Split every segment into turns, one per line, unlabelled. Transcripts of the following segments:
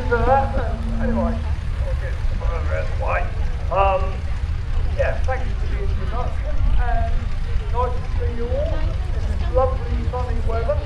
for that. Anyway, I'll get further out of the way. Yeah, thank you for the introduction, and nice to see you all in this lovely sunny weather.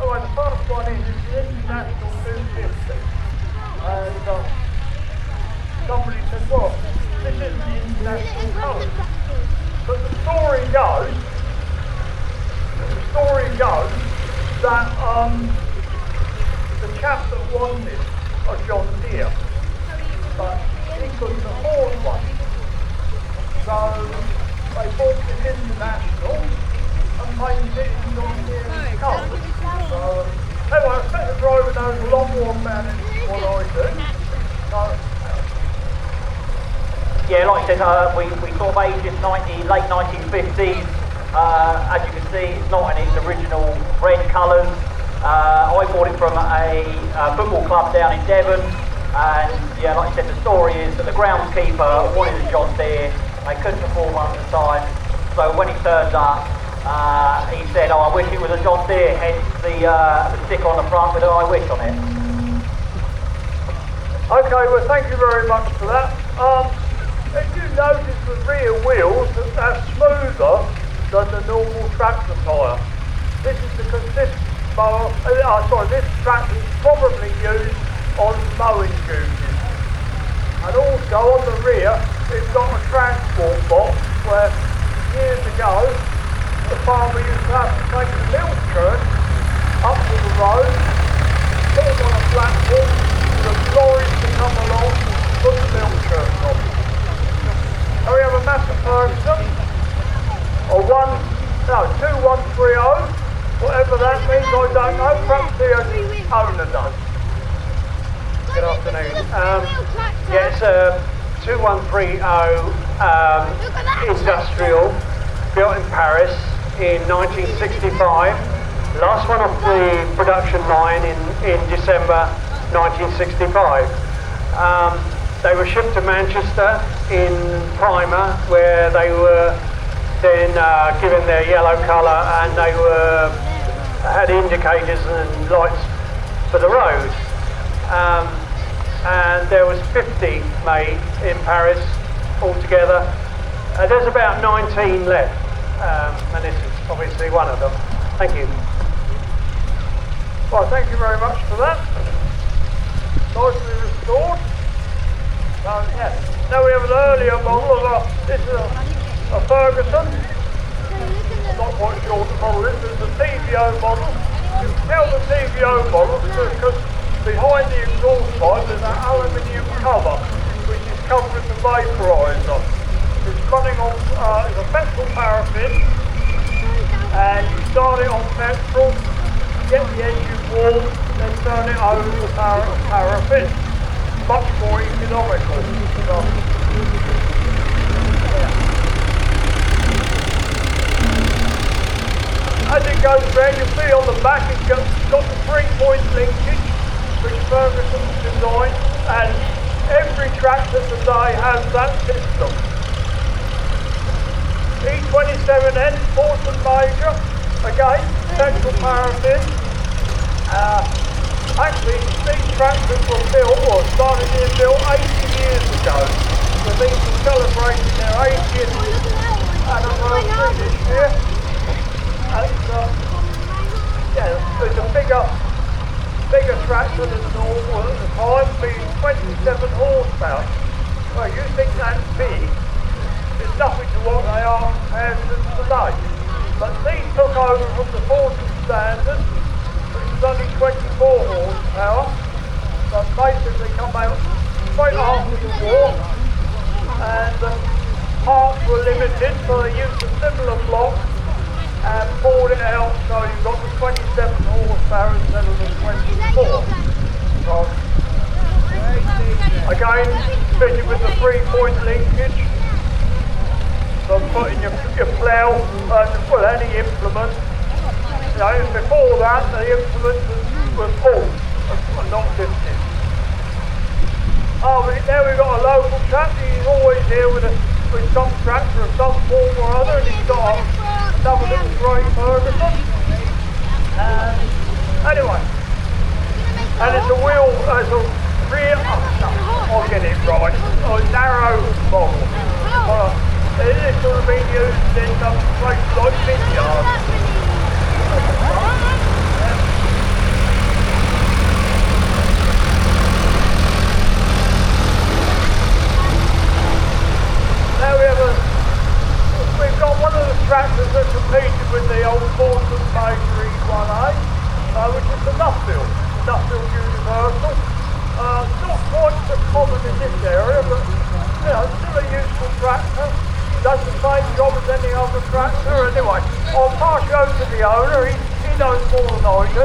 Oh, and the first one is the International 250. And somebody said, well, this is the international colours. But the story goes that the chap that wanted a John Deere, but he couldn't afford one. So they bought the International and painted it in John Deere's colours. So anyway, I expect the driver knows a lot more about it than what I do. So,
yeah, like I said, we sort of aged in late 1950s. As you can see, it's not in its original red colours. I bought it from a football club down in Devon, and yeah, like I said, the story is that the groundskeeper wanted a John Deere. They couldn't afford one at the time, so when he turned up, he said, "Oh, I wish it was a John Deere," hence the sticker on the front with an "I wish" on it.
Okay, well, thank you very much for that. If you notice the rear wheels, are smoother than the normal tractor tyre. This is because this tractor is probably used on mowing duties. And also on the rear, it's got a transport box where years ago the farmer used to have to take the milk churn up to the road, put them on a platform, for the lorries to come along, put the milk churn on. So we have a massive Ferguson, or 2130, whatever that means, I don't know, perhaps the owner does.
Good afternoon. Yeah, it's a 2130 industrial, built in Paris in 1965. Last one off the production line in December 1965. They were shipped to Manchester in primer, where they were then given their yellow colour, and they had indicators and lights for the road. And there was 50 made in Paris altogether. There's about 19 left, and this is obviously one of them. Thank you.
Well, thank you very much for that. Nicely restored. So, yeah. Now we have an earlier model of this is a Ferguson. I'm not quite sure what the model is, but it's a TVO model. You can tell the TVO model because behind the exhaust pipe there's an aluminium cover which is covered with the vaporizer. It's running on it's a petrol paraffin, and you start it on petrol, get the engine warm, then turn it over to paraffin. Much more economical. So, as it goes round, you see on the back it's got the 3-point linkage which Ferguson's designed, and every tractor today has that system. E27N, Fortune Major, again, petrol paraffin. Actually, these tractors were built, or started being built 80 years ago. So these are celebrating their 80th anniversary this year. And yeah, it's a bigger tractor than normal at the time, being 27 horsepower. Well, you think that's big? It's nothing to what they are compared to today. But these took over from the Fortune standard, which was only 24 horsepower, but basically come out straight after the war, and parts were limited, so they used a similar block and poured it out, so you've got the 27 horsepower instead of the 24. So, again, fitted with the 3-point linkage, so putting your plough, well, any implement. You know, before that, the implement was full and not lifted. Oh, there we've got a local chap. He's always here with some tractor of some form or other, and he's got another little grey Ferguson. Anyway, and it's a wheel, it's a rear, I'll get it right, a narrow model. It sort of been used in places like vineyards. Now we've got one of the tractors that competed with the old Fortune Major E1A, which is the Nuffield Universal. Not quite so common in this area, but still a useful tractor. Does the same job as any other tractor. Anyway, I'll pass you over to the owner. He knows more than I do.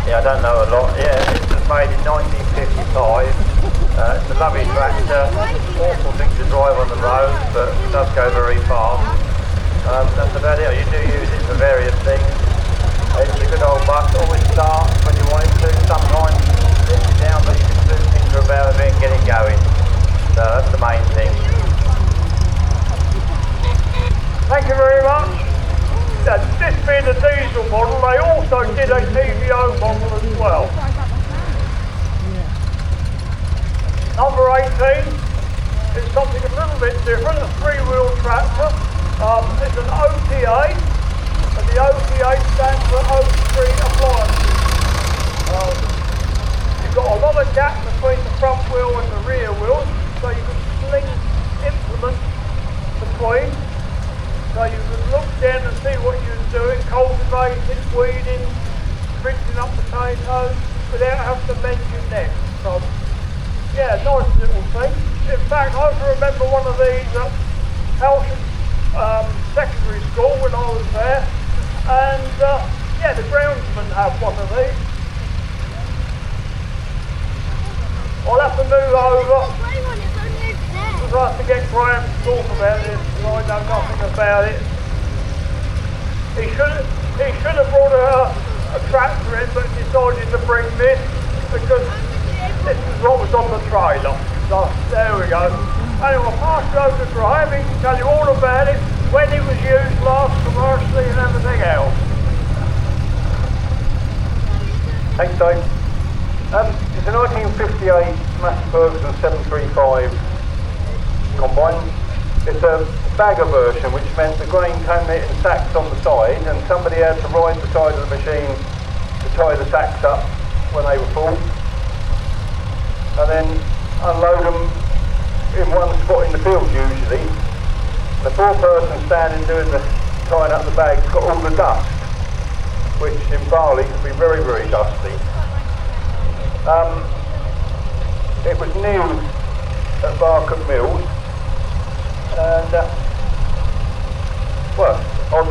Yeah, I don't know a lot. Yeah, this was made in 1955. It's a lovely tractor. Awful thing to drive on the road, but it does go very fast. That's about it. You do use it for various things. It's a good old bus. Always start when you want it to. Sometimes it lets you down, but you can do things for about a bit and get it going. So that's the main thing.
Thank you very much. This being a diesel model, they also did a TVO model as well. Number 18 is something a little bit different, a three-wheel tractor. It's an OTA, and the OTA stands for Oak Street Appliances. You've got a lot of gap between the front wheel and the rear wheel, so you can sling implements between. So you can look down and see what you're doing, cultivating, weeding, rinsing up potatoes, without having to bend your neck. So, yeah, nice little thing. In fact, I can remember one of these at Hellingly Secondary School when I was there, and yeah, the groundsmen have one of these. I'll have to move over. I'll have to get Graham to talk about this because I know nothing about it. He should have brought a tractor in, but decided to bring this because this is what was on the trailer. So there we go. Anyway, I'll pass you over to Graham. He can tell you all about it, when it was used last commercially and everything else.
Thanks, Dave. It's a 1958 Massey Ferguson 735 combine. It's a bagger version, which meant the grain came in sacks on the side, and somebody had to ride the side of the machine to tie the sacks up when they were full, and then unload them in one spot in the field usually. The poor person standing doing the tying up the bags got all the dust, which in barley can be very, very dusty. It was new at Barkham Mills, and well, I've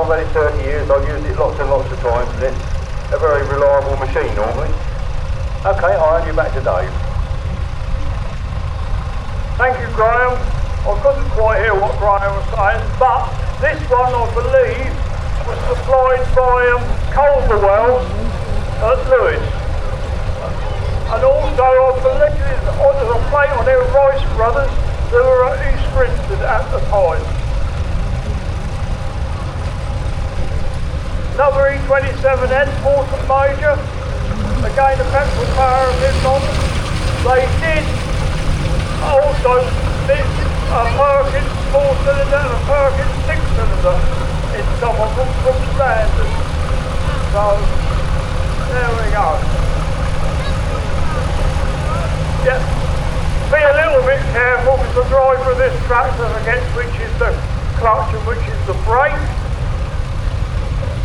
had it 30 years, I've used it lots and lots of times, and it's a very reliable machine normally. Okay, I'll hand you back to Dave.
Thank you, Graham. I couldn't quite hear what Graham was saying, but this one, I believe, was supplied by Culverwell's at Lewis. And also, I believe there's a plate on there, Rice Brothers, who were at East Grinstead at the time. Another E27N, Fortune Major, again a petrol power of this on. They did also mix a Perkins 4-cylinder and a Perkins 6-cylinder in some of them from standard. So, there we go. Yeah, be a little bit careful because the driver of this tractor forgets which is the clutch and which is the brake.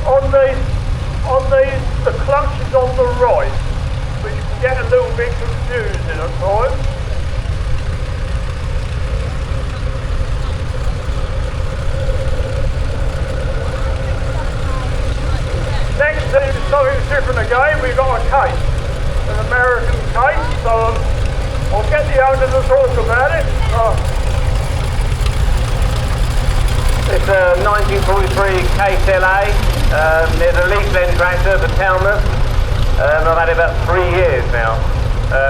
On these, the clutch is on the right, which can get a little bit confusing at times. Next thing is something different again. We've got a case, an American case, so I'll get the owner to talk about it.
It's a 1943 Case LA. It's a leaf blend tractor for Talmouth. I've had it about 3 years now.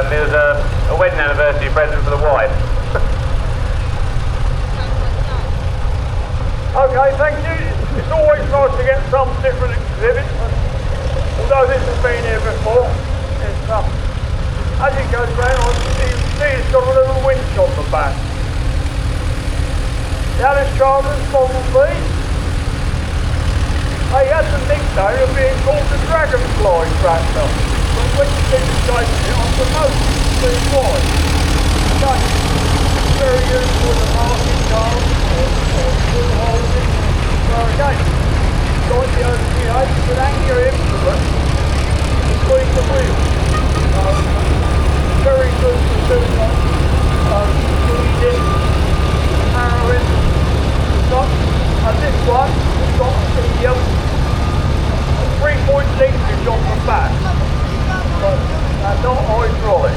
It was a wedding anniversary present for the wife.
Okay, thank you. It's always nice to get some different exhibits. Although this has been Roman's Model B. He had the nickname of being called the Dragonfly tractor. But when you see the shape of it, I suppose you see why. So, very useful in the market cars or full holding. So again, like the OTA, you can hang your implement between the wheels. Very good for doing leading, harrowing, stuff. And this one has got the 3-point linkage on the back. But they're not hydraulic.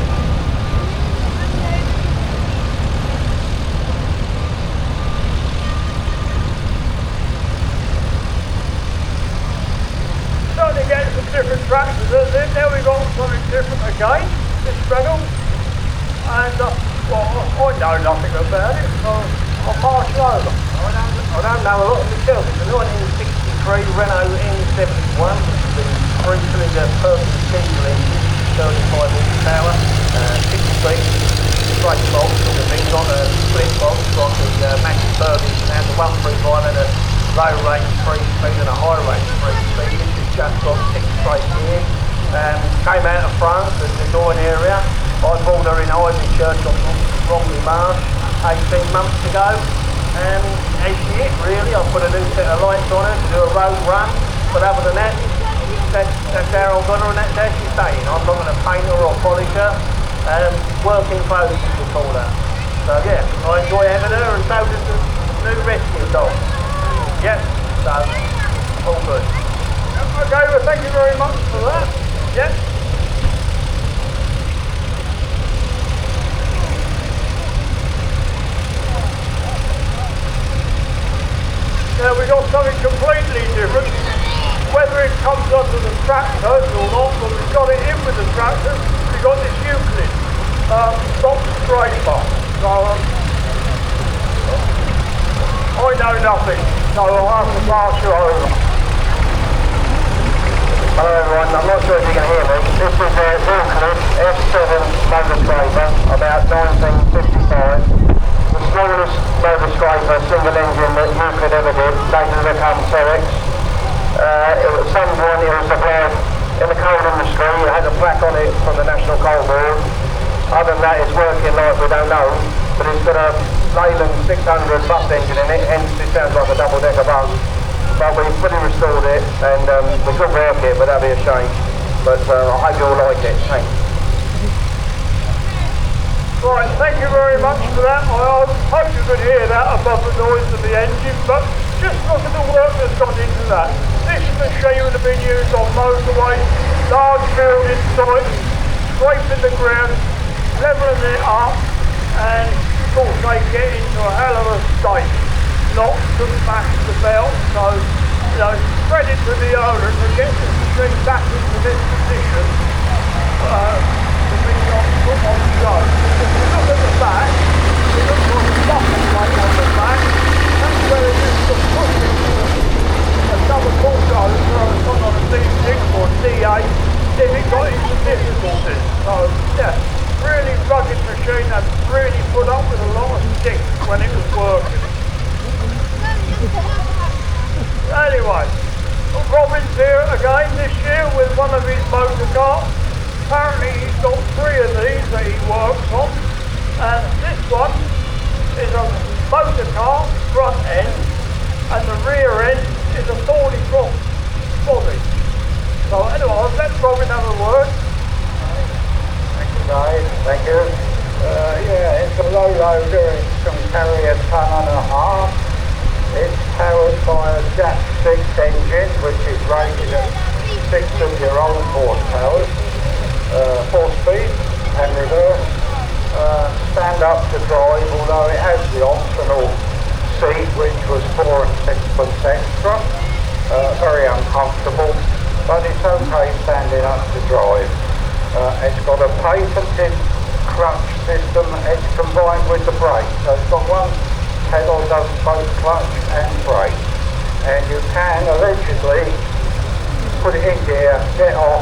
Starting to get some different tractors. Now we've got something different again, this Renault. And well, I know nothing about it, so I'll pass you over.
I don't know a lot myself. It's a 1963 Renault N71, which is a 3-cylinder Perkins diesel engine, 35 horsepower, 6-speed, straight box, sort of thing, not a split box, like the Massey Ferguson has a 135 and a low range 3-speed and a high range 3-speed. This has just got 6 straight gears. Came out of France, the Dordogne area. I bought her in Ivy Church on Bromley Marsh 18 months ago. And she is really. I put a new set of lights on her to do a road run. But other than that, that's how I've got her and that's how she's staying. I'm not going to paint her or polish her. Working clothes, you could call her. So yeah, I enjoy having her and so does the new rescue dog. Yep, so all good.
Okay, well thank you very much for that. Yep. Now we've got something completely different. Whether it comes under the tractors or not, but we've got it in with the tractors. We've got this Euclid box scraper. So I know nothing, so I'll have to pass you over.
Hello everyone, I'm not sure if you can hear me. This is a Hellingly F7 motor scraper, about 1955. The smallest motor scraper, single engine that Euclid ever did, later become Terex. At some point it was supplied in the coal industry, it had a plaque on it from the National Coal Board. Other than that it's working like we don't know, but it's got a Leyland 600 bus engine in it, hence it sounds like a double-decker bus. But we fully restored it and we couldn't work it, but that'd be a shame. But I hope you all like it. Thanks.
Right, thank you very much for that. I hope you could hear that above the noise of the engine, but just look at the work that's gone into that. This machine would have been used on motorways, large building sites, scraping the ground, levelling it up, and of course they get into a hell of a state, not to smash the belt. So, you know, credit to the owner to get this machine back into this position. Put on show. If you look at the back, it looks like a bucket plate on the back. That's where they used to push it a double bulldozer on a D6 or D8 if it got into difficulties. So yeah, really rugged machine that really put up with a lot of sticks when it was working. Anyway, Robin's here again this year with one of his motor cars. Apparently he's got 3 of these that he works on, and this one is a motor car front end, and the rear end is a thorny cross body. So anyway, I'll let Robin have a word.
Thank you guys, thank you. Yeah, it's a low loader, it can carry 1.5 tons. It's powered by a Jack 6 engine, which is rated at 6-year-old horsepower. 4-speed and reverse, stand up to drive, although it has the optional seat which was 4 and 6 foot extra, very uncomfortable, but it's okay standing up to drive. It's got a patented clutch system, it's combined with the brake, so it's got one pedal does both clutch and brake, and you can allegedly put it in gear, get off,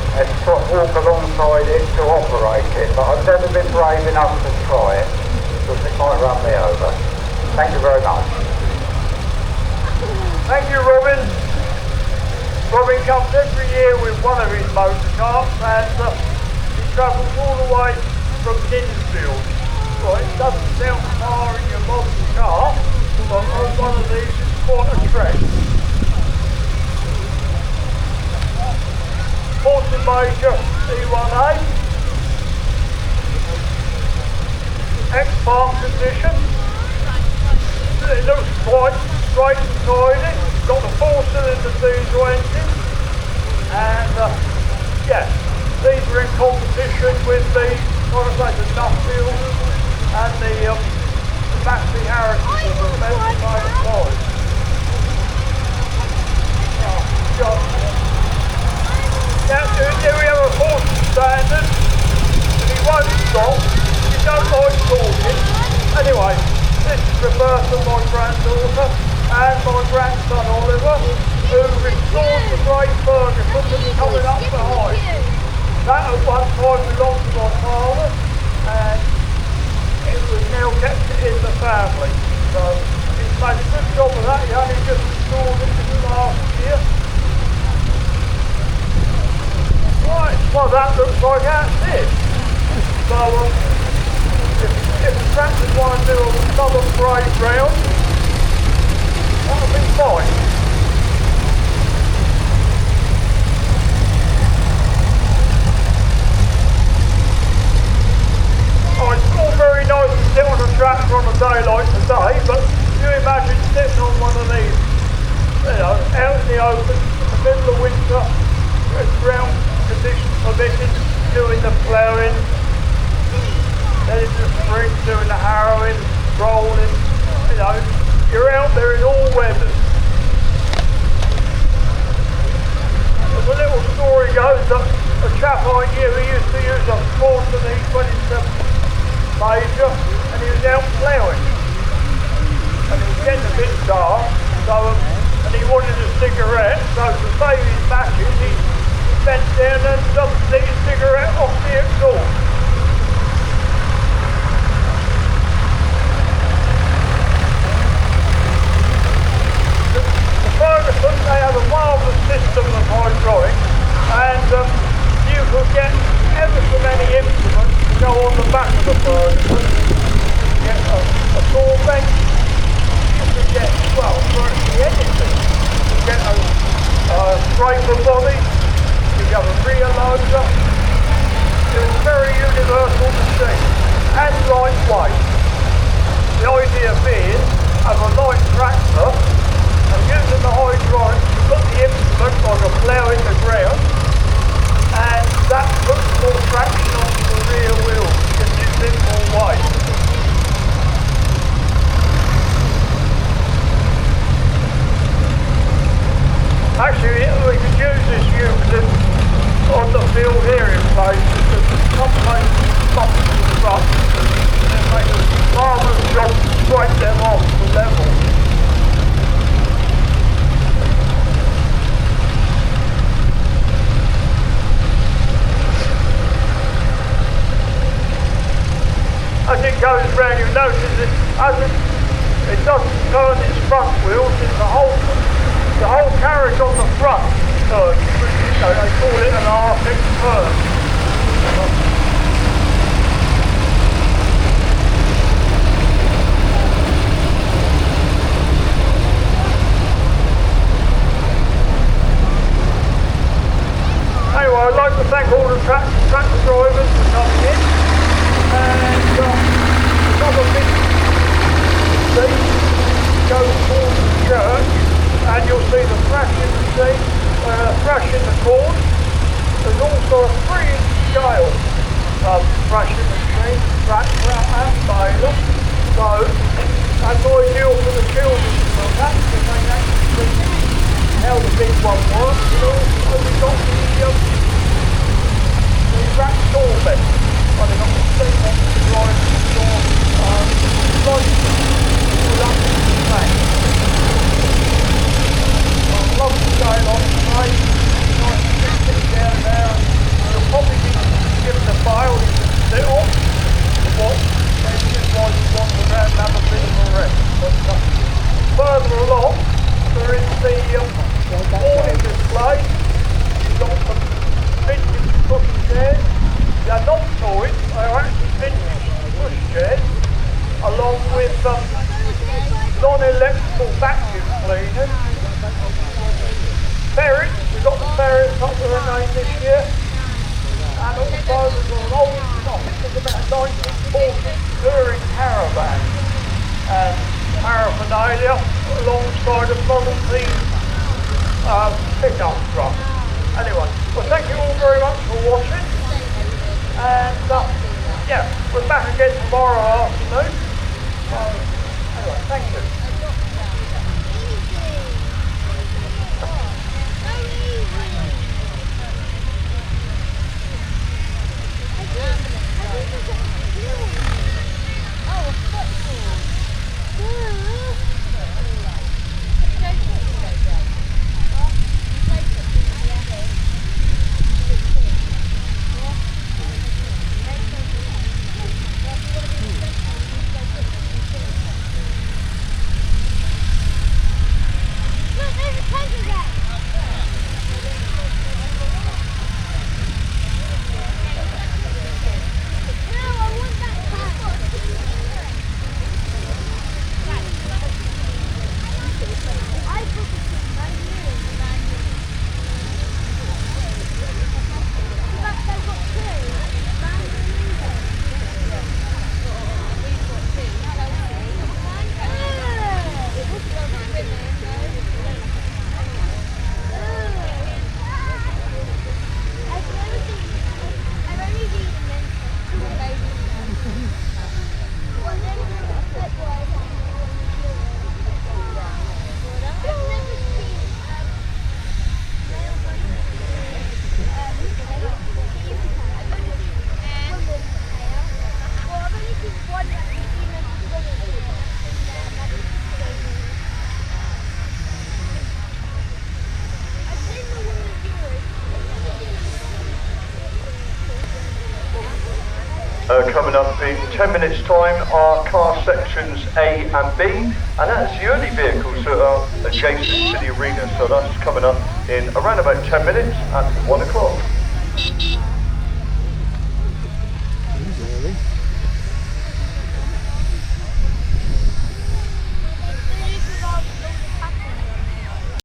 and walk alongside it to operate it, but I've never been brave enough to try it because it might run me over. Thank you very much.
Thank you, Robin. Robin comes every year with one of his motor carts and he travels all the way from Kinsfield. Right, it doesn't sound far in your modern car, but on one of these it's quite a trek. Fortune Major E1A. X-Park condition. It looks quite straight and tidy. Got the 4-cylinder diesel engine. And yeah, these are in competition with the Nuffield and the Maxi Harrison of the Melbourne Boys. Yeah, here we have a Fortune standard, and he won't stop. You don't like talking. Anyway, this is the birth of my granddaughter and my grandson Oliver, who restored the great Ferguson that's coming up behind. That at one time belonged to my father, and it was now kept in the family. So he's made a good job of that. He only just restored it this last year. Right, well that looks like that's it. So if the tractors want to do a southern parade round, that'll be fine. Oh, it's all very nice to sit on a tractor on a day like today, but you imagine sitting on one of these, you know, out in the open, in the middle of winter, with ground conditions permitting, doing the ploughing, then in the spring doing the harrowing, rolling, you know, you're out there in all weathers. As a little story goes that a chap I knew, he used to use a Fortune E27 Major, and he was out ploughing. And it was getting a bit dark, so, and he wanted a cigarette, so to save his matches, he bent down and lit his cigarette off the exhaust. The Ferguson, they have a marvellous system of hydraulics, and you could get ever so many implements to go on the back of the Ferguson. You could get a saw bench, you could get, well, virtually anything. You could get a scraper body, you have a rear loader. It's a very universal machine and lightweight. The idea being, of a light tractor and using the hydraulics to put the implement like a plough in the ground, and that puts more traction onto the rear wheel, gives it a bit more weight. Actually, we could use this unit on the field here in places, because some places bump to the front and make a marvellous job to break them off to level. As it goes round, you notice that as it doesn't turn its front wheels, it's the whole carriage on the front turns. You know, they call it an Arctic turn. Anyway, I'd like to thank all the tractor drivers for coming in. And another big seat goes towards the church, and you'll see the thrashing machine, thrashing the corn. There's also a 3-inch scale thrashing machine, tractor and baler. So that's ideal for the children to look at, because they can actually see how the big one works. And also we've got the rack store bed. Well, they've got the steam on the drive and the door, lights all up to the back. Lovely day on today, nice and sit down there, and you'll probably be given a file you can sit on, or watch, maybe just wander around and have a bit of a rest. But further along, there is the again this year. And also there's an old, I think there's about 1940 touring caravan and paraphernalia alongside a Model T pickup truck. Anyway, well thank you all very much for watching. And yeah, we're back again tomorrow afternoon. Anyway, thank you.
Coming up in 10 minutes time are car sections A and B, and that's the only vehicles that are adjacent to the arena, so that's coming up in around about 10 minutes at 1 o'clock.